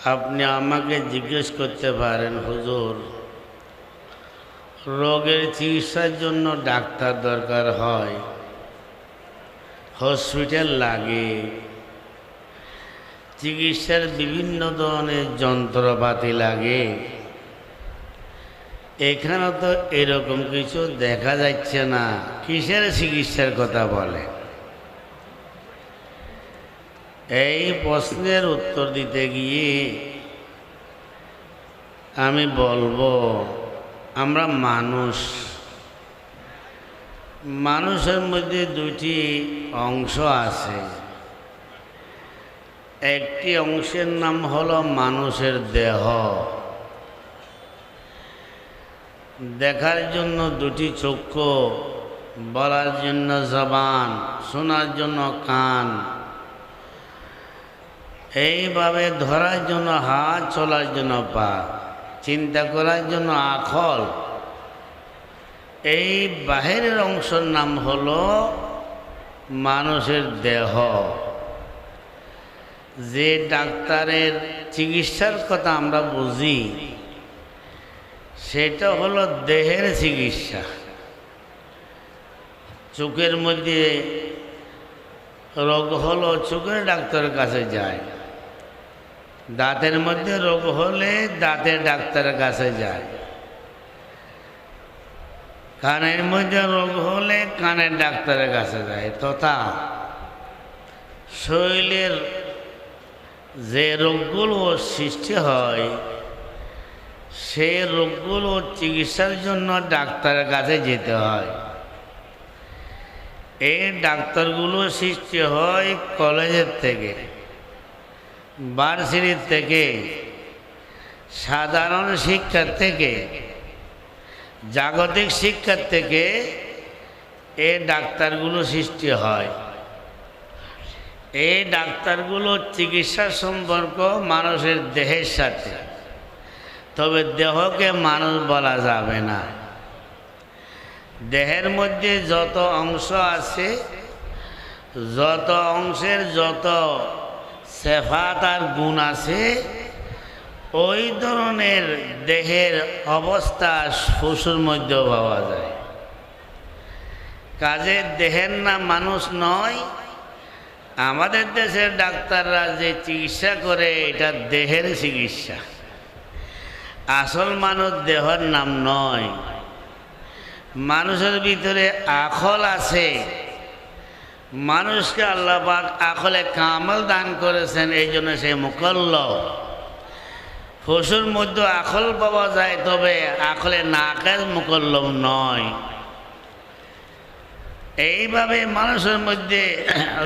আপনি আমাকে জিজ্ঞেস করতে পারেন, হুজুর, রোগের চিকিৎসার জন্য ডাক্তার দরকার হয়, হসপিটাল লাগে, চিকিৎসার বিভিন্ন ধরনের যন্ত্রপাতি লাগে। এখানে তো এরকম কিছু দেখা যাচ্ছে না, কিসের চিকিৎসার কথা বলে? এই প্রশ্নের উত্তর দিতে গিয়ে আমি বলবো, আমরা মানুষের মধ্যে দুটি অংশ আছে। একটি অংশের নাম হলো মানুষের দেহ। দেখার জন্য দুটি চক্ষু, বলার জন্য জবান, শোনার জন্য কান, এইভাবে ধরার জন্য হাত, চলার জন্য পা, চিন্তা করার জন্য আকল। এই বাহিরের অংশের নাম হলো মানুষের দেহ। যে ডাক্তারের চিকিৎসার কথা আমরা বুঝি, সেটা হলো দেহের চিকিৎসা। চোখের মধ্যে রোগ হলো চোখের ডাক্তারের কাছে যায়, দাঁতের মধ্যে রোগ হলে দাঁতের ডাক্তারের কাছে যায়, কানের মধ্যে রোগ হলে কানের ডাক্তারের কাছে যায়। তথা শরীরের যে রোগগুলো সৃষ্টি হয়, সেই রোগগুলো চিকিৎসার জন্য ডাক্তারের কাছে যেতে হয়। এই ডাক্তারগুলো সৃষ্টি হয় কলেজের থেকে, ভার্সিটির থেকে, সাধারণ শিক্ষার থেকে, জাগতিক শিক্ষার থেকে এই ডাক্তারগুলো সৃষ্টি হয়। এই ডাক্তারগুলো চিকিৎসার সম্পর্ক মানুষের দেহের সাথে, তবে দেহকে মানুষ বলা যাবে না। দেহের মধ্যে যত অংশ আছে, যত অংশের যত সিফাত আর গুণ আছে, ওই ধরনের দেহের অবস্থা পশুর মধ্যেও পাওয়া যায়। কাজে দেহের না মানুষ নয়। আমাদের দেশের ডাক্তাররা যে চিকিৎসা করে, এটা দেহের চিকিৎসা। আসল মানুষ দেহের নাম নয়। মানুষের ভিতরে আকল আছে। মানুষকে আল্লাহ পাক আকলে কামাল দান করেছেন, এই জন্য সে মুকাল্লাফ। পশুর মধ্যে আকল পাওয়া যায়, তবে আকলে নাকাজ মুকাল্লাফ নয়। এইভাবে মানুষের মধ্যে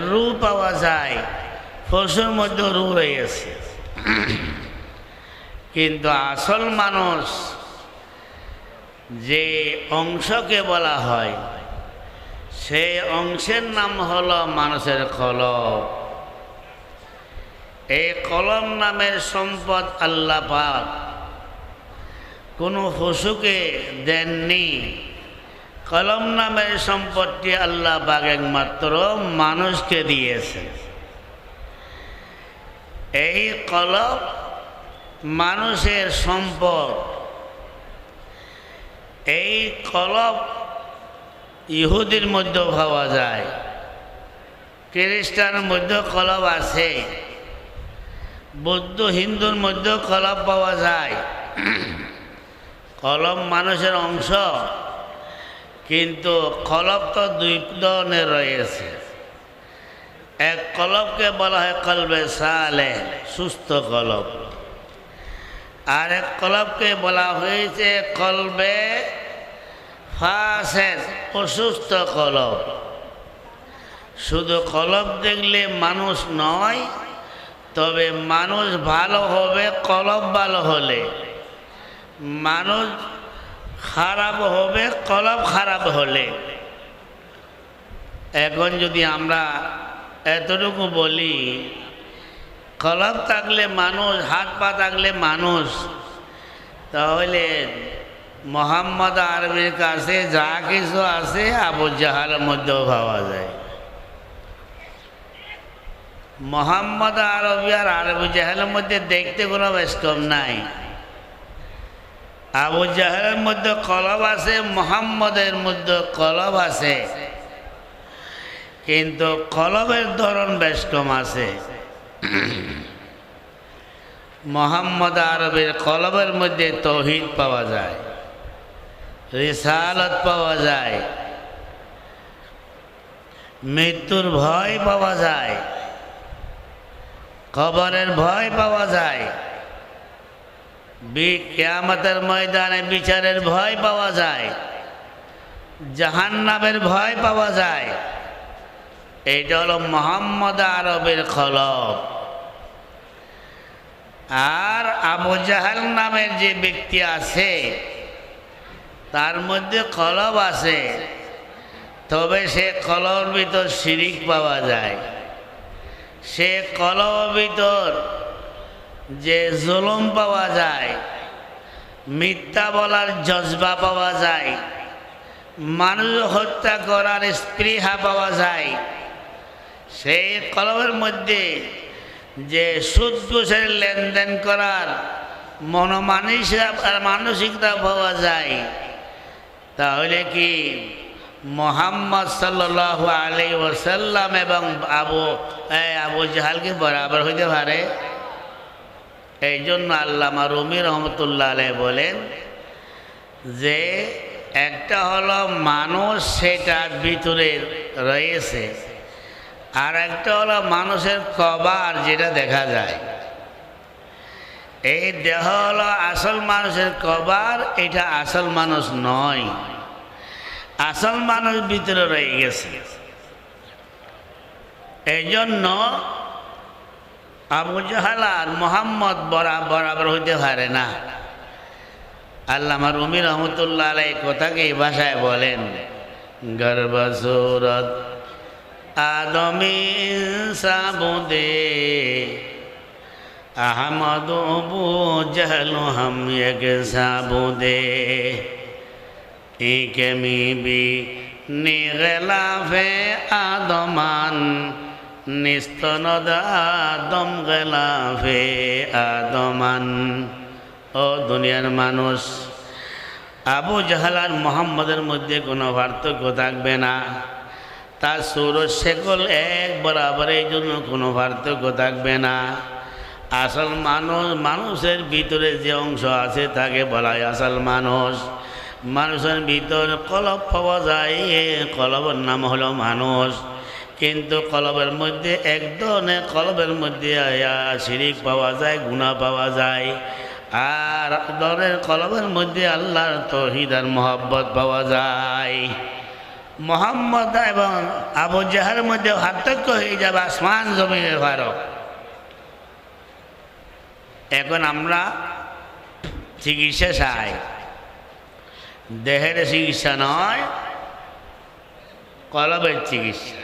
রূহ পাওয়া যায়, পশুর মধ্যে রূহ রয়েছে। কিন্তু আসল মানুষ যে অংশকে বলা হয়, সেই অংশের নাম হলো মানুষের কলব। এই কলম নামের সম্পদ আল্লাহ পাক কোনো পশুকে দেননি। কলম নামের সম্পদটি আল্লাহ পাক একমাত্র মানুষকে দিয়েছেন। এই কলম মানুষের সম্পদ। এই কলম ইহুদির মধ্যেও পাওয়া যায়, খ্রিস্টানের মধ্যেও কলম আছে, বৌদ্ধ হিন্দুর মধ্যেও কলম পাওয়া যায়। কলম মানুষের অংশ, কিন্তু কলব তো দুই ধরনের রয়েছে। এক কলবকে বলা হয় কলবে সালেহ, সুস্থ কলব। আর এক কলবকে বলা হয়েছে কলবে ফাসেদ, অসুস্থ কলব। শুধু কলব দেখলে মানুষ নয়, তবে মানুষ ভালো হবে কলব ভালো হলে। মানুষ খারাপ হবে কলব খারাপ হলে। এখন যদি আমরা এতটুকু বলি, কলব থাকলে মানুষ, হাত পা থাকলে মানুষ, তাহলে মোহাম্মদ আরবির কাছে যা কিছু আছে আবু জাহালের মধ্যেও পাওয়া যায়। মোহাম্মদ আরবি আর আবু জাহেলের মধ্যে দেখতে কোনো বেশ কম নাই। আবু জাহেলের মধ্যে কলব আছে, মোহাম্মদের মধ্যে কলব আছে, কিন্তু কলবের ধরন বেশ কম আছে। মোহাম্মদ আরবের কলবের মধ্যে তৌহিদ পাওয়া যায়, রিসালত পাওয়া যায়, মৃত্যুর ভয় পাওয়া যায়, কবরের ভয় পাওয়া যায়, কিয়ামতের ময়দানে বিচারের ভয় পাওয়া যায়, জাহান্নামের ভয় পাওয়া যায়। এইটা হলো মোহাম্মদ আরবের কলব। আর আবু জাহাল নামের যে ব্যক্তি আছে তার মধ্যে কলব আছে, তবে সে কলবের ভিতর শিরিক পাওয়া যায়, সে কলবের ভিতর যে জুলুম পাওয়া যায়, মিথ্যা বলার জজবা পাওয়া যায়, মানুষ হত্যা করার স্পৃহা পাওয়া যায়, সেই কলবের মধ্যে যে সুদ ঘুষের লেনদেন করার মানসিকতা পাওয়া যায়, তাহলে কি মোহাম্মদ সাল্লাল্লাহু আলাইহি ওয়াসাল্লাম এবং আবু জাহালকে বরাবর হইতে পারে? এই জন্য আল্লামা রুমি রহমতুল্লাহ আলাইহি বলেন যে একটা হলো মানুষ, সেটার ভিতরে রয়েছে, আর একটা হলো মানুষের কবর, যেটা দেখা যায়। এই দেহ হলো আসল মানুষের কবর, এটা আসল মানুষ নয়, আসল মানুষ ভিতরে রয়ে গেছে। এই জন্য আবু জাহাল আর মোহাম্মদ বরাবর হইতে পারে না। আল্লামা রুমি রহমতুল্লাহ আলাইহি কথাকে এই ভাষায় বলেন, গর্ব সুরত আদমি সাবুদে আহমদ আবু জাহল হাম এক সাবুদে ইকমি বি নিগলাফে আদমান নিস্তনদ আদম গলাফে আদমান। ও দুনিয়ার মানুষ, আবু জাহাল আর মোহাম্মদের মধ্যে কোনো পার্থক্য থাকবে না, তার সৌর শেকল এক বরাবর, এই জন্য কোনো পার্থক্য থাকবে না। আসল মানুষ, মানুষের ভিতরে যে অংশ আছে তাকে বলা হয় আসল মানুষ। মানুষের ভিতর কলব পাওয়া যায়, কলবের নাম হলো মানুষ, কিন্তু কলবের মধ্যে এক ধরনের কলবের মধ্যে শিরিক পাওয়া যায়, গুনাহ পাওয়া যায়, আর ধরনের কলবের মধ্যে আল্লাহর তৌহিদ আর মহব্বত পাওয়া যায়। মোহাম্মদ এবং আবু জাহালের মধ্যে পার্থক্য হয়ে যাবে আসমান জমিনের ফারক। এখন আমরা চিকিৎসা চাই, দেহের চিকিৎসা নয়, কলবের চিকিৎসা।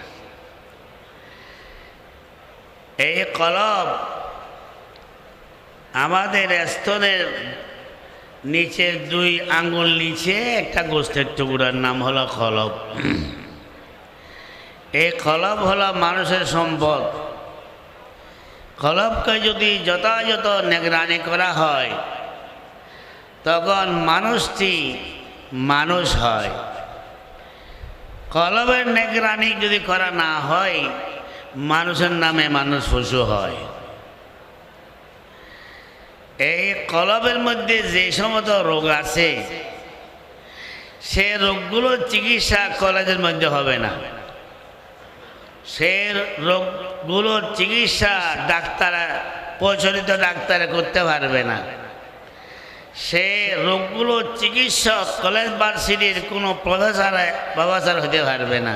এই কলব আমাদের স্তনের নিচের 2 আঙ্গুল নিচে একটা গোস্তের টুকরার নাম হলো কলব। এই কলব হলো মানুষের সম্পদ। কলবকে যদি যথাযথ নিগরানি করা হয় তখন মানুষটি মানুষ হয়। কলবের নিগরানি যদি করা না হয়, মানুষের নামে মানুষ পশু হয়। এই কলবের মধ্যে যে সমস্ত রোগ আছে, সে রোগগুলোর চিকিৎসা কলেজের মধ্যে হবে না। সে রোগগুলোর চিকিৎসা প্রচলিত ডাক্তারে করতে পারবে না। সে রোগগুলোর চিকিৎসক কলেজ ভার্সিটির কোনো প্রফেসর হতে পারবে না।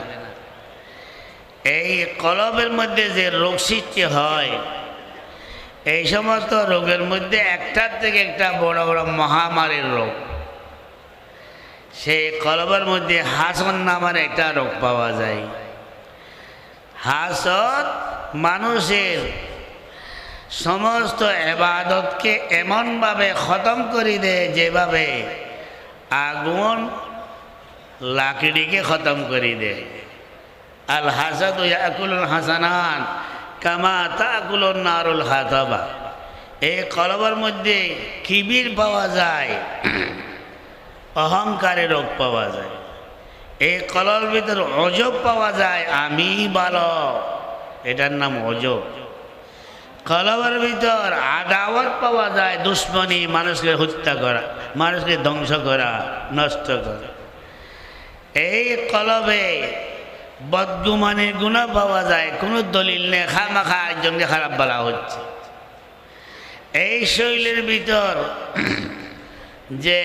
এই কলবের মধ্যে যে রোগ সৃষ্টি হয়, এই সমস্ত রোগের মধ্যে একটার থেকে একটা বড় বড় মহামারীর রোগ। সেই কলবের মধ্যে হাসদ নামের একটা রোগ পাওয়া যায়। হাসদ মানুষের সমস্ত ইবাদতকে এমনভাবে খতম করে দেয়, যেভাবে আগুন লাকড়িকে খতম করে দেয়। আল হাসাদু ইয়াকুলুল হাসানাত কামা তাকুলুন নারুল হাতাবা। এই কলবের মধ্যে কিবির পাওয়া যায়, অহংকারের রোগ পাওয়া যায়। এই কলবের ভিতর অজব পাওয়া যায়, আমি ভালো, এটার নাম অজব। কলবের ভিতর আদাওয়াত পাওয়া যায়, দুশ্মনী, মানুষকে হত্যা করা, মানুষকে ধ্বংস করা, নষ্ট করা। এই কলবে বদগুমানের গুণা পাওয়া যায়, কোনো দলিল নেই, খামাখা একজনকে খারাপ বলা হচ্ছে। এই শৈলের ভিতর যে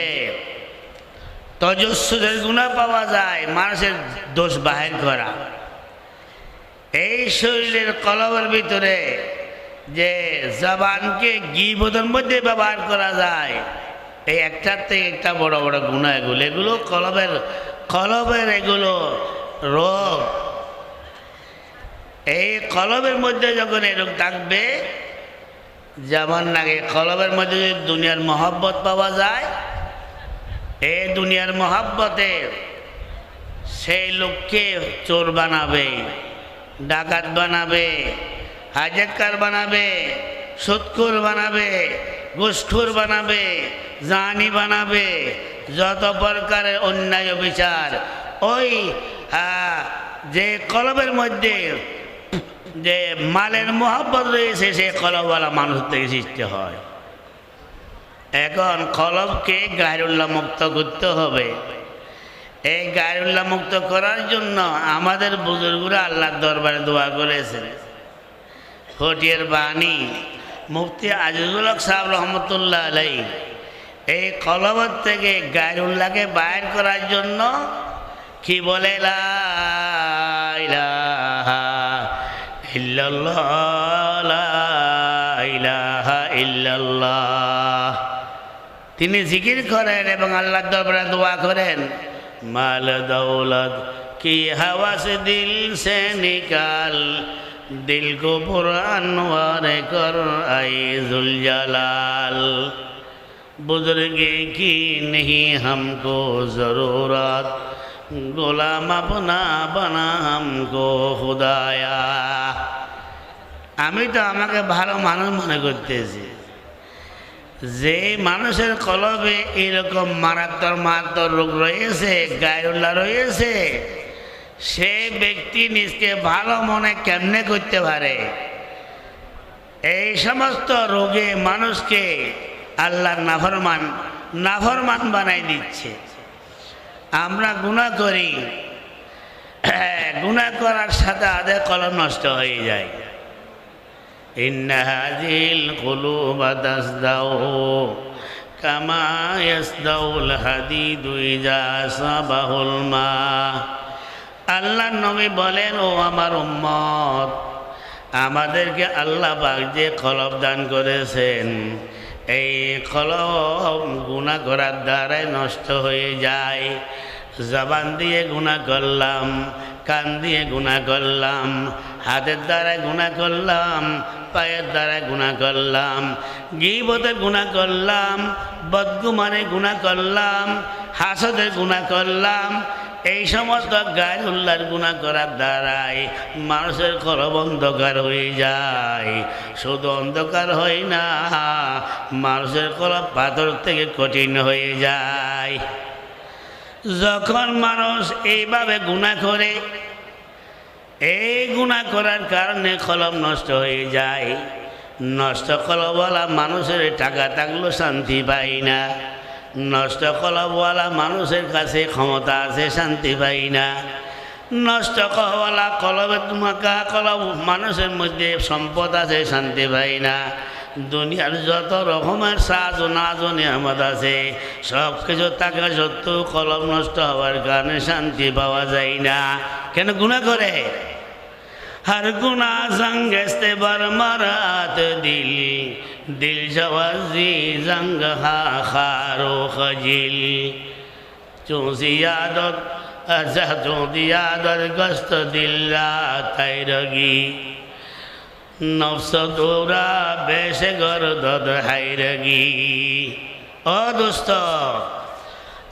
তজস্সুদের গুণা পাওয়া যায়, মানুষের দোষ বাহির করা। এই শরীরের কলবের ভিতরে যে জবানকে গীবতের মধ্যে ব্যবহার করা যায়, এই একটার থেকে একটা বড় বড় গুণা এগুলো কলবের এগুলো রোগ। এই কলবের মধ্যে যখন এই রোগ থাকবে, যেমন নাকি কলবের মধ্যে যদি দুনিয়ার মহব্বত পাওয়া যায়, এই দুনিয়ার মহব্বতে সেই লোককে চোর বানাবে, ডাকাত বানাবে, হাজারকার বানাবে, সুদখোর বানাবে, ঘুষখোর বানাবে, জানি বানাবে, যত প্রকারের অন্যায় বিচার ওই যে কলবের মধ্যে যে মালের মহব্বত রয়েছে, সে কলবওয়ালা মানুষ থেকে সৃষ্টি হয়। এখন কলবকে গায়রুল্লাহ মুক্ত করতে হবে। এই গায়রুল্লাহ মুক্ত করার জন্য আমাদের বুজুর্গরা আল্লাহর দরবারে দোয়া করেছেন। হটিয়ার বাণী মুফতি আজিজুল হক সাহেব রহমতুল্লাহ আলাই এই কলবত থেকে গায়রুল্লাহকে বাইর করার জন্য কি বলে, লা ইলাহা ইল্লাল্লাহ, লা ইলাহা ইল্লাল্লাহ। তিনি জিকির করেন এবং আল্লাহর দরবারে দোয়া করেন, মাল দৌলত কি হাওয়া সে দিল সে নিকাল, दिल को पुरानवार कर आए जुल जलाल, बुजुर्गे की नहीं हमको ज़रूरत, गुलाम अपना बना हमको खुदाया। আমি তো আমাকে ভালো মানুষ মনে করতেছি, যে মানুষের কলবে এরকম মারাত্মক রোগ রয়েছে, গায়রুল্লাহ রয়েছে, সে ব্যক্তি নিজকে ভালো মনে কেমনে করতে পারে? এই সমস্ত রোগে মানুষকে আল্লাহ নাফরমান বানাই দিচ্ছে। আমরা গুনাহ করি, গুনাহ করার সাথে আদে কলম নষ্ট হয়ে যায়। ইন্না হাযিল কুলুবা তাসদাউ কামা ইয়াসদাউল হাদিদু ইযা সাবাহুল মা। আল্লাহ নবী বলেন, ও আমার উম্মত, আমাদেরকে আল্লাহ পাক যে কলব দান করেছেন, এই কলব গুনাহ করার দ্বারাই নষ্ট হয়ে যায়। জবান দিয়ে গুনাহ করলাম, কান দিয়ে গুনাহ করলাম, হাতের দ্বারা গুনাহ করলাম, পায়ের দ্বারা গুনাহ করলাম, গীবতে গুনাহ করলাম, বদগুমানে গুনাহ করলাম, হাসদে গুনাহ করলাম। এই সমস্ত গায়রুল্লাহর গুনাহ করার দ্বারাই মানুষের কলব অন্ধকার হয়ে যায়। শুধু অন্ধকার হয় না, মানুষের কলব পাথর থেকে কঠিন হয়ে যায়। যখন মানুষ এইভাবে গুনাহ করে, এই গুনাহ করার কারণে কলব নষ্ট হয়ে যায়। নষ্ট কলবওয়ালা মানুষের টাকা থাকলেও শান্তি পায় না, নষ্ট কলবওয়ালা মানুষের কাছে ক্ষমতা আছে, শান্তি পাই না। নষ্ট কলবওয়ালা কলবে তোমাকা কলব মানুষের মধ্যে সম্পদ আছে, শান্তি পাই না। দুনিয়ার যত রকমের সাজ নাজ নিয়ামত আছে, সব কিছু থাকা সত্ত্বেও কলব নষ্ট হওয়ার কারণে শান্তি পাওয়া যায় না। কেন? গুনাহ করে। हर गुना जंगस्ते बर मरात दिल दिल जवाजी जंग हा खारो खजिल चूसी यादत अजा चूदी यादत गस्त दिल्ला तैरगी नफ्स दूरा बेश गर्दद हैरगी। ओ दोस्तों,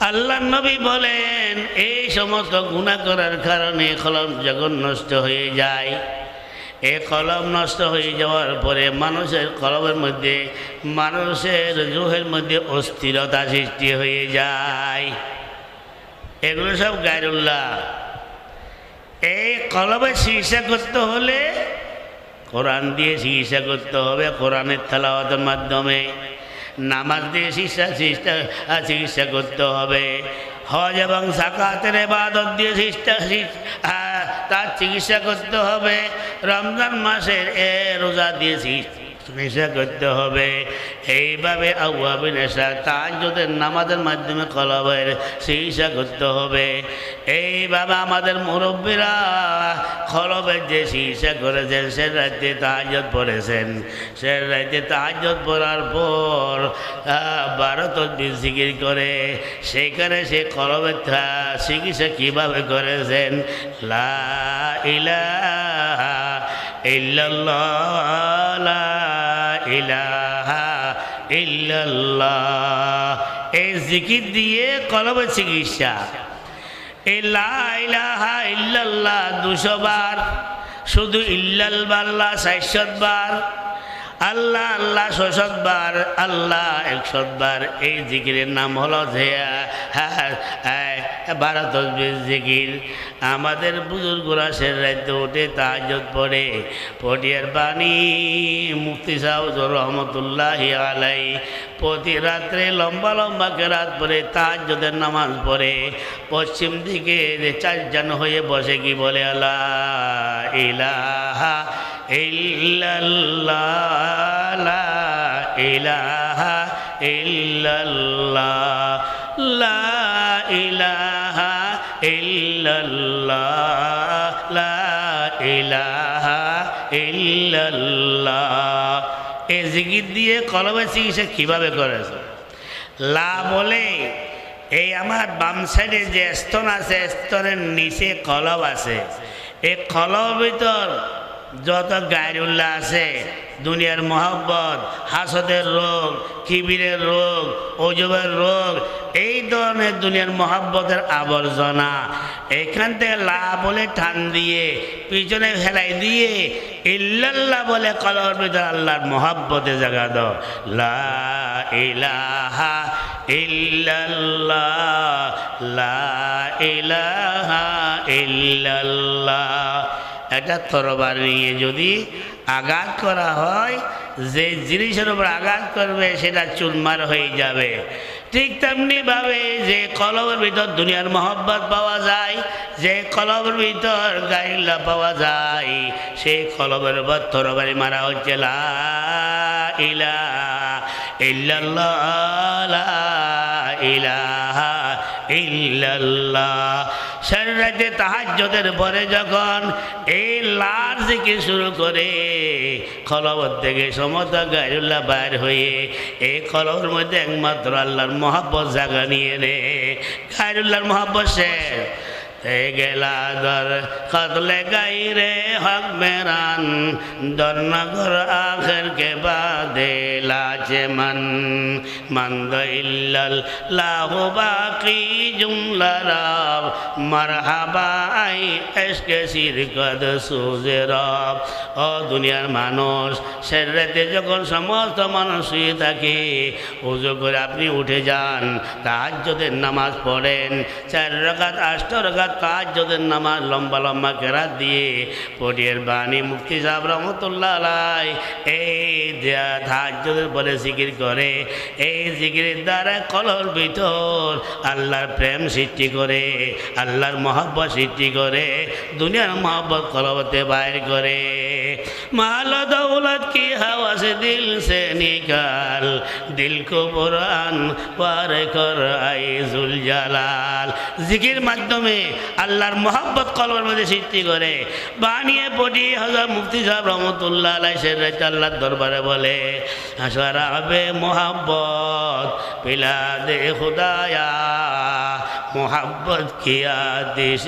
আল্লাহ নবী বলেন, এই সমস্ত গুনাহ করার কারণে কলব যখন নষ্ট হয়ে যায়, এই কলম নষ্ট হয়ে যাওয়ার পরে মানুষের কলমের মধ্যে মানুষের রুহের মধ্যে অস্থিরতা সৃষ্টি হয়ে যায়। এগুলো সব গায়রুল্লাহ। এই কলমের চিকিৎসা করতে হলে কোরআন দিয়ে চিকিৎসা করতে হবে, কোরআনের তেলাওয়াতের মাধ্যমে, নামাজ দিয়ে চিকিৎসা করতে হবে, হজ এবং যাকাতের ইবাদত দিয়ে তার চিকিৎসা করতে হবে, রমজান মাসের রোজা দিয়ে চিকিৎসা করতে হবে। এইভাবে আওয়াবিন এসা তাহাজ্জুদের নামাজের মাধ্যমে কলবের চিকিৎসা করতে হবে। এইভাবে আমাদের মুরব্বীরা কলবের যে চিকিৎসা করেছেন, সে রাতে তাহাজ্জুদ পড়েছেন। সে রাতে তাহাজ্জুদ পড়ার পর 12 তাসবিহ জিকির করে সেইখানে সে কলবের চিকিৎসা কীভাবে করেছেন, লা ইলাহা ইল্লাল্লাহ, লা ইলাহা ইল্লাল্লাহ, এই জিকির দিয়ে কলবের চিকিৎসা। এই লা ইলাহা ইল্লাল্লাহ 200 বার, শুধু ইল্লাল্লাহ 400 বার, আল্লাহ আল্লাহ 600 বার, আল্লাহ 100 বার। এই জিকিরের নাম হলো 12 তাসবিহ জিকির। আমাদের বুজুর্গরা সে রাতে উঠে তাহাজ্জুদ পড়ে। পটিয়ার বাণী মুফতি সাহেব রহমতুল্লাহি আলাইহি প্রতি রাত্রে লম্বা লম্বা কেরাত পড়ে তাহাজ্জুদের নামাজ পড়ে। পশ্চিম দিকে 4 জন হয়ে বসে কি বলে, লা ইলাহা ইল্লাল্লাহ, লা ইলাহা ইল্লাল্লাহ, লা ইলাহা ইল্লাল্লাহ, লা ইলাহা ইল্লাল্লাহ। এই জিকির দিয়ে কলবের চিকিৎসা কীভাবে করেছে? লা বলে এই আমার বাম সাইডে যে স্তন আছে, স্তনের নিচে কলব আছে। এই কলবের ভিতর যত গায়রুল্লাহ আছে, দুনিয়ার মহব্বত, হাসদের রোগ, কিবিরের রোগ, ওজবের রোগ, এই ধরনের দুনিয়ার মহব্বতের আবর্জনা এখান থেকে লা বলে টান দিয়ে পিছনে ফেলাই দিয়ে ইল্লাল্লাহ বলে কলবের ভিতর আল্লাহর মহব্বতে জাগা দাও। লা ইলাহা ইল্লাল্লাহ, লা ইলাহা ইল্লাল্লাহ। একটা তরবার নিয়ে যদি আঘাত করা হয়, যে জিনিসের উপর আঘাত করবে সেটা চুরমার হয়ে যাবে। ঠিক তেমনিভাবে যে কলবের ভিতর দুনিয়ার মহব্বত পাওয়া যায়, যে কলবের ভিতর গায়রুল্লাহ পাওয়া যায়, সেই কলবের উপর তরবারি মারা হচ্ছে। লা ইলাহা ইল্লাল্লাহ, লা ইলাহা ইল্লাল্লাহ। সারাতে তাহাজ্জুদের পরে যখন এই লার জিকির শুরু করে, কলবের থেকে সমস্ত গায়রুল্লাহ বাইর হয়ে এই কলবের মধ্যে একমাত্র আল্লাহর মহব্বত জায়গা নিয়ে রে। গায়রুল্লাহর মহব্বত শেষ গেলা দর কতলে গাইরে হক মেরান দরনগর আখের কে বাদে লাচে মন্দ ইল্লাল লাহু বাকি জুমলা রব মারহাবা আই এসকে শিরকত সুজে রব। ও দুনিয়ার মানুষ, সেরাতে যখন সমস্ত মানুষ শুয়ে থাকে, ওযু করে আপনি উঠে যান, তাহাজ্জুদের নামাজ পড়েন, 4 রাকাত 8 রাকাত তাহাজ্জুদের নামাজ লম্বা লম্বা কেরাত দিয়ে পটিয়ার বাণী মুফতি সাহেব রহমতুল্লাহ আলাইহি এই তাহাজ্জুদের পরে জিকির করে। এই জিকিরের দ্বারা কলবের ভিতর আল্লাহর প্রেম সৃষ্টি করে, আল্লাহর মহব্বত সৃষ্টি করে, দুনিয়ার মহব্বত কলবতে বাইর করে। মাল দৌলত কি হাওয়া সে দিল সে নিকাল, দিল কো বুরহান পার কর আইজুল জালাল। জিকির মাধ্যমে আল্লাহর মহব্বত কলবের মধ্যে সৃষ্টি করে। বানিয়ে পড়ি হযরত মুফতি সাহেব রহমতুল্লাহ আলাইহি সেরাতে আল্লাহর দরবারে বলে, শরাবে মোহব্বত পিলা দে খুদায়া, मोहब्बत की आतिश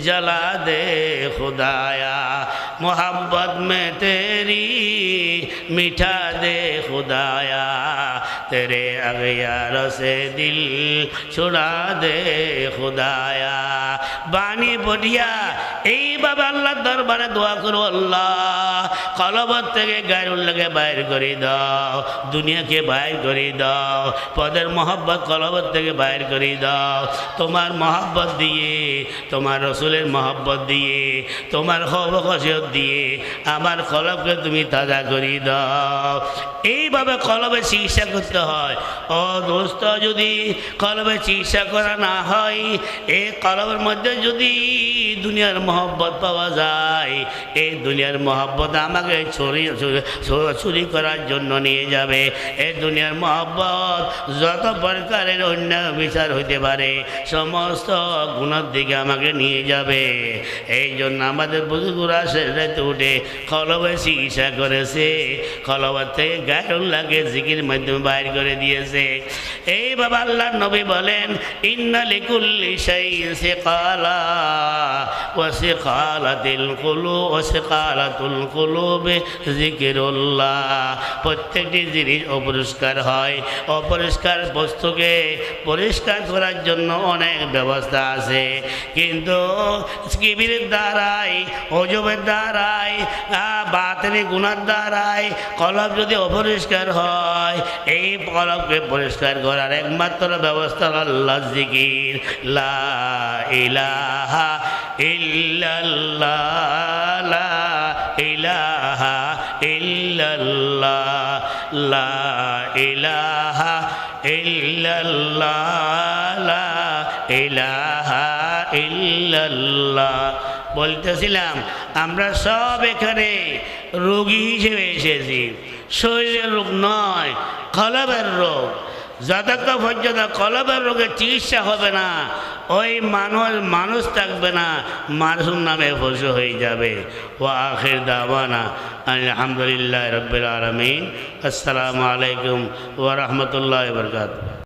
जला दे खुदाया, मोहब्बत में तेरी मिठा दे खुदाया, तेरे अगयारों से दिल छुड़ा दे खुदाया। बानी बढ़िया এই এইভাবে আল্লাহর দরবারে দোয়া করো, আল্লাহ কলবত থেকে গায়রুল্লাহকে বাইর করে দাও, দুনিয়াকে বাইর করে দাও, পদের মহব্বত কলবত থেকে বাইর করে দাও। তোমার মহব্বত দিয়ে, তোমার রসুলের মহব্বত দিয়ে, তোমার খবখসিয়ত দিয়ে আমার কলবকে তুমি তাজা করে দাও। এইভাবে কলবে চিকিৎসা করতে হয়। ও দোস্ত, যদি কলবে চিকিৎসা করা না হয়, এই কলবের মধ্যে যদি দুনিয়ার মহব্বত পাওয়া যায়, এই দুনিয়ার মহব্বত আমাকে চুরি করার জন্য নিয়ে যাবে। এই দুনিয়ার মহব্বত যত প্রকারের অন্য বিচার হইতে পারে সমস্ত গুণের দিকে আমাকে নিয়ে যাবে। এই জন্য আমাদের বুজুর্গরা সেজদাতে উঠে কলবে চিকিৎসা করেছে, কলবের থেকে গায়রুল্লাহকে জিকির মাধ্যমে বাইর করে দিয়েছে। এই বাবা আল্লাহর নবী বলেন, ইন্না লিকুল্লি শাইইন সিকালা ওয়া সিকালাতুল কুলুব ওয়া সিকালাতুল কুলুবি যিকরুল্লাহ। প্রত্যেকটি জিনিস অপরিষ্কার হয়, অপরিষ্কার বস্তুকে পরিষ্কার করার জন্য অনেক ব্যবস্থা আছে, কিন্তু কিবিরের দ্বারাই, অজবের দ্বারাই, বাতিনি গুনার দ্বারাই কলব যদি অপরিষ্কার হয়, এই কলবকে পরিষ্কার করার একমাত্র ব্যবস্থা আল্লাহ জিকির। লা ইলাহা ইল্লাল্লাহ, লা ইলাহা ইল্লাল্লাহ, লা ইলাহা ইল্লাল্লাহ, লা ইলাহা ইল্লাল্লাহ। বলতেছিলাম আমরা সব এখানে রোগী হিসেবে এসেছি, শরীরের রোগ নয়, কলবের রোগ। যতক্ষণ পর্যন্ত কলবের রোগের চিকিৎসা হবে না, ওই মানুষ থাকবে না, মানুষের নামে পশু হয়ে যাবে। ওয়া আখির দাওয়ানা আলহামদুলিল্লাহি রাব্বিল আলামিন। আসসালামু আলাইকুম ওয়া রাহমাতুল্লাহি ওয়া বারাকাতুহু।